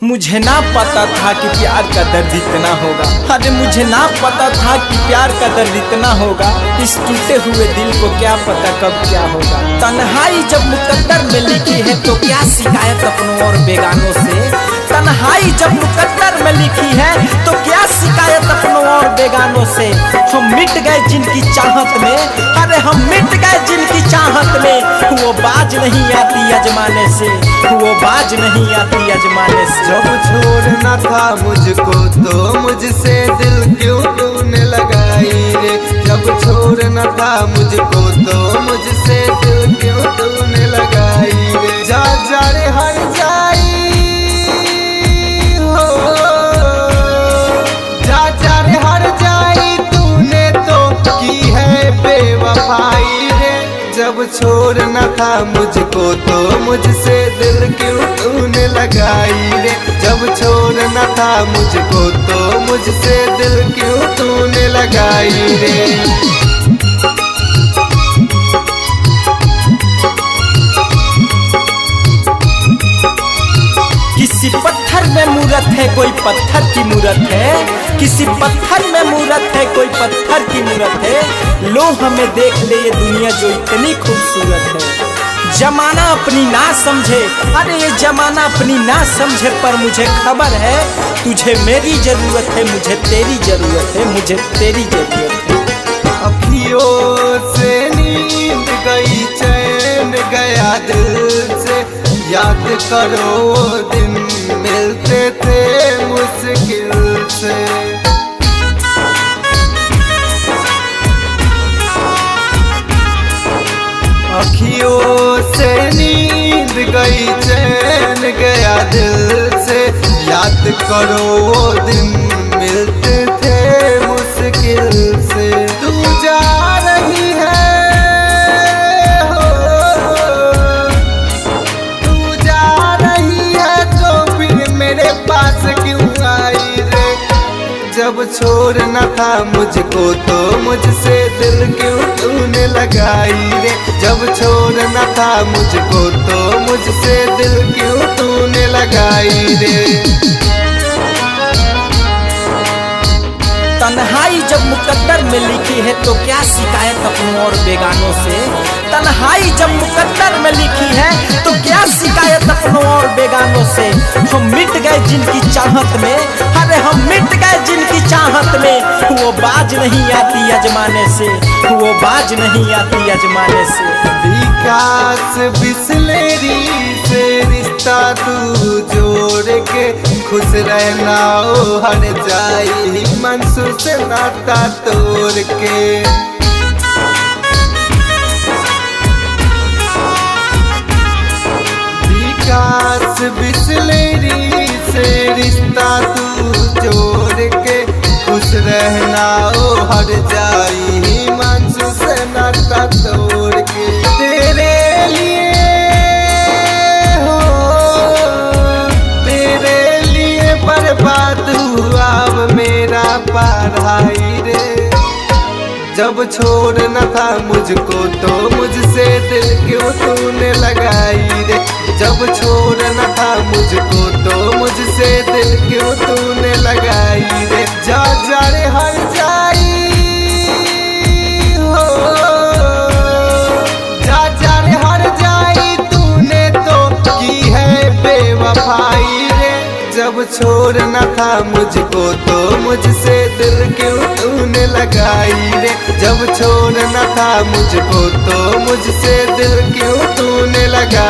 मुझे ना पता था कि प्यार का दर्द इतना होगा। अरे मुझे ना पता था कि प्यार का दर्द इतना होगा। इस टूटे हुए दिल को क्या पता कब क्या होगा। तन्हाई जब मुकद्दर में लिखी है तो क्या शिकायत अपनों और बेगानों से। तन्हाई जब मुकद्दर में लिखी है तो क्या शिकायत अपनों और बेगानों से। हम मिट गए जिनकी चाहत में, अरे हम मिट गए जिनकी चाहत में। वो बाज नहीं आती अजमाने से, वो बाज नहीं आती अजमाने से। जब छोड़ना था मुझको तो मुझसे दिल क्यों तूने लगाई रे। जब छोड़ना था मुझको तो मुझसे दिल क्यों तूने लगाई रे। जा जा रे हर जाई हो, जा जा रे हर जाई तूने तो की है बेवफाई रे। जब छोड़ना था मुझको तो मुझसे दिल क्यों तूने लगाई रे। जब छोड़ना था मुझको तो मुझसे दिल क्यों तूने लगाई रे। किसी पत्थर में मूरत है कोई पत्थर की मूरत है। किसी पत्थर में मूरत है कोई पत्थर की मूरत है। लो हमें देख ले ये दुनिया जो इतनी खूबसूरत है। जमाना अपनी ना समझे, अरे ये जमाना अपनी ना समझे, पर मुझे खबर है तुझे मेरी जरूरत है, मुझे तेरी जरूरत है, मुझे तेरी जरूरत है। अखियों से नींद गई चैन गया दिल से। याद करो वो दिन मिलते थे मुश्किल से। अखियों से नींद गई चैन गया दिल से। याद करो वो दिन मिलते थे मुश्किल से। तू जा रही है हो, तू जा रही है तो फिर मेरे पास क्यों आई रे। जब छोड़ना था मुझको तो मुझसे दिल क्यों तूने लगाई रे। जब छोड़ना था मुझको तो मुझसे दिल क्यों तूने लगाई रे। तन्हाई जब मुकद्दर में लिखी है तो क्या शिकायत अपनों और बेगानों से। तन्हाई जब मुकद्दर में लिखी है तो क्या शिकायत अपनों और बेगानों से। हम मिट गए जिनकी चाहत में, अरे हम मिट गए जिनकी चाहत में। वो बाज नहीं आती अजमाने से, वो बाज नहीं आती अजमाने से। विकास बिसलेरी से रिश्ता तू जोड़ के खुश रहना ओ हर जाई मंसूर से नाता तोड़ के। विकास बिसलेरी से रिश्ता तू जोड़ के खुश रहना ओ हर जाई मंसूर से नाता तोड़ के। तेरे लिए हो, तेरे लिए बर्बाद हुआ अब मेरा पढ़ाई रे। जब छोड़ना था मुझको तो मुझसे दिल क्यों तूने लगाई रे। जब छोड़ना था मुझको तो मुझसे दिल क्यों तूने लगाई रे। जा जा रे हर जाई हो, जा जा रे हर जाई तूने तो की है बेवफाई रे। जब छोड़ना था मुझको तो मुझसे दिल क्यों तूने लगाई रे। जब छोड़ना था मुझको तो मुझसे दिल क्यों तूने लगाई।